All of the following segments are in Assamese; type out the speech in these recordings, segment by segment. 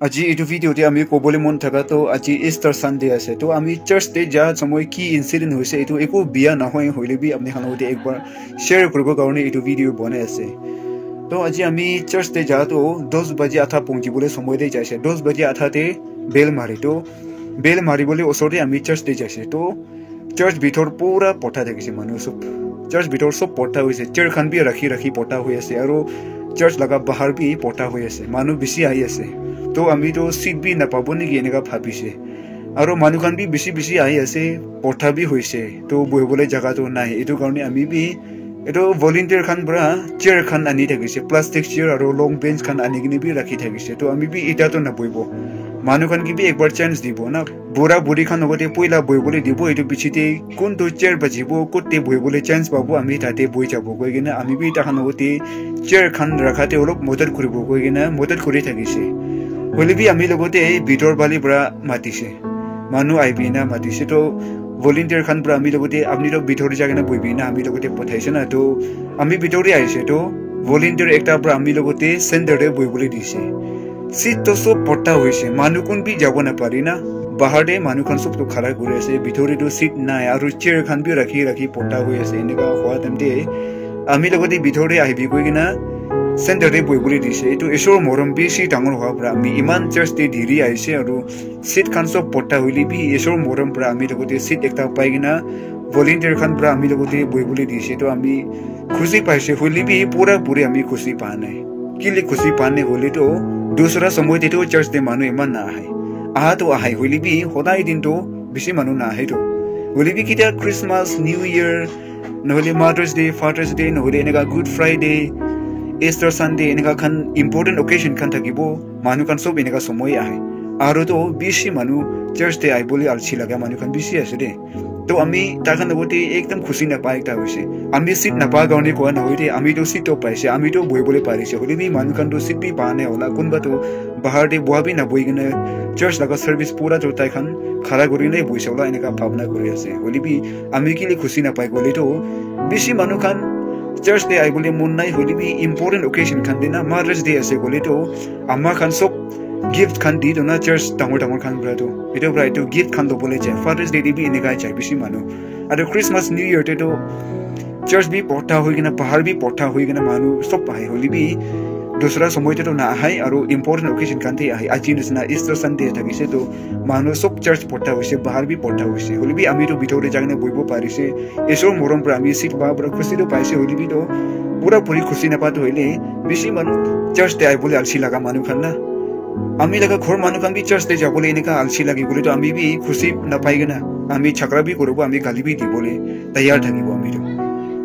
আজি এইটো ভিডিঅ'তে আমি ক'বলৈ মন থকা তো আজি ইষ্টাৰ সানডে আছে তো আমি চাৰ্চতে যা সময় কি ইনসিডেন্ট হৈছে এইটো একো বিয়া নহয় হইলে বি আপনি খানতে একবাৰ শেয়াৰ কৰিব কাৰণে এইটো ভিডিঅ' বনাই আছে তো আজি আমি চাৰ্চতে যা তো 10 বাজি আঠা পৌঁছিবলৈ সময় দেই যাইছে 10 বাজি আঠাতে বেল মাৰি তো বেল মাৰিবলৈ ওচৰতে আমি চাৰ্চতে যাইছে তো চাৰ্চ ভিতৰ পুৰা পঠা থাকিছে মানুহ সব চাৰ্চ ভিতৰ সব পঠা হৈছে চেয়াৰ খান বি ৰাখি পঠা হৈ আছে আৰু চাৰ্চ লগা বাহাৰ বি পঠা হৈ আছে মানুহ বেছি আহি আছে তো আমি তো সিট বি নাপাব নেকি এনেকা ভাবিছে আৰু মানুহ খান বি বেছি আহি আছে পঠা বি হৈছে তো বহিবলৈ জায়গাটো নাই এইটো কাৰণে আমি বি এটো ভলান্টিয়াৰ খান পৰা চেয়াৰ খান আনি থাকিছে প্লাষ্টিক চেয়াৰ আৰু লং বেঞ্চ খান আনি কিনে বি ৰাখি থাকিছে তো আমি বি এটাতো নবহিব মানুহ খান কি বি একবাৰ চান্স দিব না বুঢ়া বুঢ়ী খান লগতে পইলা বহিবলৈ দিব এইটো পিছতে কোনটো চেয়াৰ বাজিব ক'তে বহিবলৈ চান্স পাব আমি তাতে বহি যাব গৈ কিনে আমি বি তাখান লগতে চেয়াৰ খান ৰাখাতে অলপ মদত কৰিব গৈ কিনে মদত কৰি থাকিছে হলে বি আমি লগতে ভিতৰ বালি পৰা মাতিছে মানুহ আইবি না মাতিছে তো ভলান্টিয়াৰ খান পৰা আমি লগতে আপনি তো ভিতৰে জাগে না বইবি না আমি লগতে পঠাইছে না তো আমি ভিতৰে আহিছে তো ভলান্টিয়াৰ একটা পৰা আমি লগতে সেন্টাৰে বইবলৈ দিছে সিট তো সব পটা হৈছে মানুহ কোন বি যাব না পাৰি না বাহাৰে মানুহ খান সব তো খাৰা কৰি আছে ভিতৰে তো সিট নাই আৰু চেয়াৰ খান বি ৰাখি পটা হৈ আছে এনেকা হোৱা তেমতে আমি লগতে ভিতৰে আহিবি গৈ কিনা সেন্টাৰে বইবলৈ দিছে এইটো ঈশ্বৰ মৰম বেছি ডাঙৰ হোৱাৰ পৰা আমি ইমান চাৰ্চতে ধীৰি আহিছে আৰু সিট খান সব পটা হইলি বি ঈশ্বৰ মৰম পৰা আমি লগতে সিট একটা পাই কিনা ভলান্টিয়াৰ খান পৰা আমি লগতে বইবলৈ দিছে তো আমি খুশি পাইছে হইলি বি পুৰা আমি খুশি পা নাই কিলি খুশি পা নাই হইলি তো দুসৰা সময়তে তো চাৰ্চতে মানুহ ইমান না আহে আহাতো আহে হইলি বি সদায় দিনটো বেছি মানুহ না আহে তো হইলি বি কিটা ক্ৰিসমাস নিউ ইয়াৰ নহলে মাদাৰ্স ডে ফাদাৰ্স ডে নহলে এনেকা গুড ফ্ৰাইডে ইষ্টাৰ সানডে এনেকা খান ইম্পৰ্টেন্ট অকেশন খান থাকিব মানুহ খান সব এনেকা সময় আহে আৰু তো বেছি মানুহ চাৰ্চতে আইবলৈ আলছি লাগা মানুহ খান বেছি আছে দে তো আমি তাখান লগতে একদম খুশি নাপাই এটা হৈছে আমি সিট নাপা কাৰণে কোৱা নহয় দে আমি তো সিট পাইছে আমি তো বহিবলৈ পাৰিছে হলে বি মানুহ খান তো সিট বি পা নাই হলা কোনবা তো বাহাৰতে বহাবি নাবহি কিনে চাৰ্চ লগা সাৰ্ভিস পুৰা তো তাই খান খাৰা কৰি নাই বহিছে হলা এনেকা ভাৱনা কৰি আছে হলে বি আমি কিলে খুশি নাপাই গ'লে তো বেছি মানুহ খান চাৰ্চ ডে আইবলৈ মন নাই হলে বি ইম্পৰ্টেন্ট অকেশন খান দিনা মাদাৰ্স ডে আছে গ'লে তো আমাৰ খান সব গিফট খান দি তো না চাৰ্চ ডাঙৰ খান পৰা তো এইটো পৰা এইটো গিফট খান ল'বলৈ যায় ফাদাৰ্স ডে বি এনেকা যায় বেছি মানুহ আৰু ক্ৰিসমাস নিউ ইয়াৰতে তো চাৰ্চ বি পঠা হৈ কিনে পাহাৰ বি পঠা হৈ কিনে মানুহ সব আহে হলে বি দুসৰা সময়তে তো না আহে আৰু ইম্পৰ্টেন্ট অকেশন খান আহে আজি নিচিনা ইষ্টাৰ সানডে থাকিছে তো মানুহ সব চাৰ্চ পঠা হৈছে বাহাৰ বি পঠা হৈছে হলে বি আমি তো ভিতৰতে জাগনে বহিব পাৰিছে ঈশ্বৰ মৰম পৰা আমি সিট বা পৰা খুশিটো পাইছে হলে বি তো পুৰা খুশি নাপাতো হইলে বেছি মানুহ চাৰ্চতে আইবলৈ আলছি লাগা মানুহ খান না আমি লগা ঘৰ মানুহ খান বি চাৰ্চতে যাবলৈ এনেকা আলছি লাগি গ'লে তো আমি বি খুশি নাপাই কিনা আমি ঝগড়া বি কৰিব আমি গালি বি দিবলৈ তৈয়াৰ থাকিব আমি তো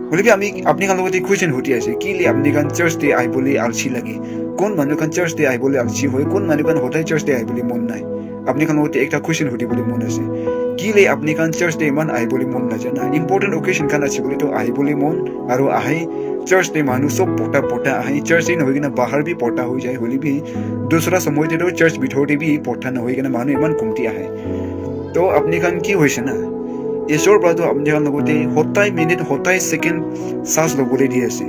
হলে বি আমি আপনি খান লগতে কুৱেশ্যন সুধি আছে কিলে আপনি খান চাৰ্চতে আইবলৈ আলছি লাগে কোন মানুহ খান চাৰ্চতে আইবলৈ আলছি হয় কোন মানুহ খান সদায় চাৰ্চতে আইবলৈ মন নাই আপনি খান লগতে একটা কুৱেশ্যন সুধিবলৈ মন আছে কিলে আপনি খান চাৰ্চতে ইমান আইবলৈ মন নাজানা ইম্পৰ্টেন্ট অকেশন খান আছে বুলি তো আইবলৈ মন আৰু আহে চাৰ্চতে মানুহ সব পটা আহে চাৰ্চে নহয় কিনে বাহাৰ বি পটা হৈ যায় হলে বি দুসৰা সময়তে তো চাৰ্চ ভিতৰতে বি পটা নহয় কিনে মানুহ ইমান কমতি আহে তো আপনি খান কি হৈছে না ঈশ্বৰ পৰা তো আপনি খান লগতে সদায় মিনিট সদায় ছেকেণ্ড চাৰ্জ ল'বলৈ দি আছে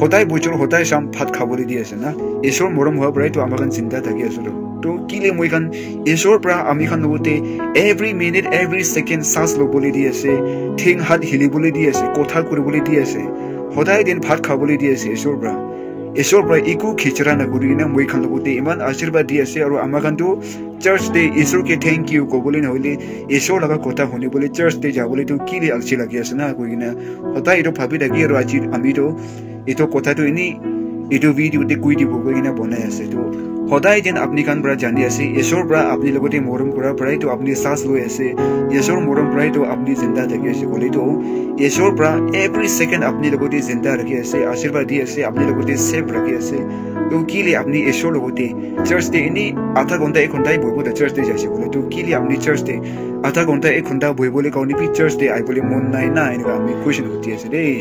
সদায় বছৰ সদায় চাম ভাত খাবলৈ দি আছে না ঈশ্বৰ মৰম হোৱাৰ পৰাই তো আমাৰ খান চিন্তা থাকি আছো তো কিলে মই খান ঈশ্বৰৰ পৰা আমি খান লগতে every minute every second charge ল'বলৈ দি আছে ঠেং হাত হিলিবলৈ দি আছে কথা কৰিবলৈ দি আছে সদায় দিন ভাত খাবলৈ দি আছে ঈশ্বৰৰ পৰা একো খিচৰা নকৰি কিনে মই খান লগতে ইমান আশীৰ্বাদ দি আছে আৰু আমাৰ খানটো চাৰ্চ ডে ঈশ্বৰকে থেংক ইউ ক'বলৈ নহ'লে ঈশ্বৰ লগা কথা শুনিবলৈ চাৰ্চ ডে যাবলৈতো কিলে আলচি লাগি আছে না কৈ কিনে সদায় এইটো ভাবি থাকি আৰু আজি আমিতো এইটো কথাটো এনেই এইটো ভিডিঅ'তে কৈ দিব কৈ কিনে বনাই আছে তো সদায় যেন আপনি খান পৰা জানি আছে ঈশ্বৰৰ পৰা আপনি লগতে মৰম কৰাৰ পৰাই তো আপনি চাৰ্চ লৈ আছে ঈশ্বৰৰ মৰম পৰাই তো আপনি জিন্দা থাকি আছে ক'লেতো ঈশ্বৰৰ পৰা এভৰি ছেকেণ্ড আপনি লগতে জিন্দা ৰাখি আছে আশীৰ্বাদ দি আছে আপনি লগতে ছেফ ৰাখি আছে তো কিলে আপনি ঈশ্বৰৰ লগতে চাৰ্চ ডে এনেই আধা ঘণ্টা 1 ঘণ্টাই বহিব চাৰ্চ ডে যাইছে বোলে তো কিলে আপনি চাৰ্চ ডে আধা ঘণ্টা 1 ঘণ্টা বহিবলৈ কাৰণে চাৰ্চ ডে আইবলৈ মন নাই না এনেকুৱা আমি কুৱেশ্যন সুধি আছে দেই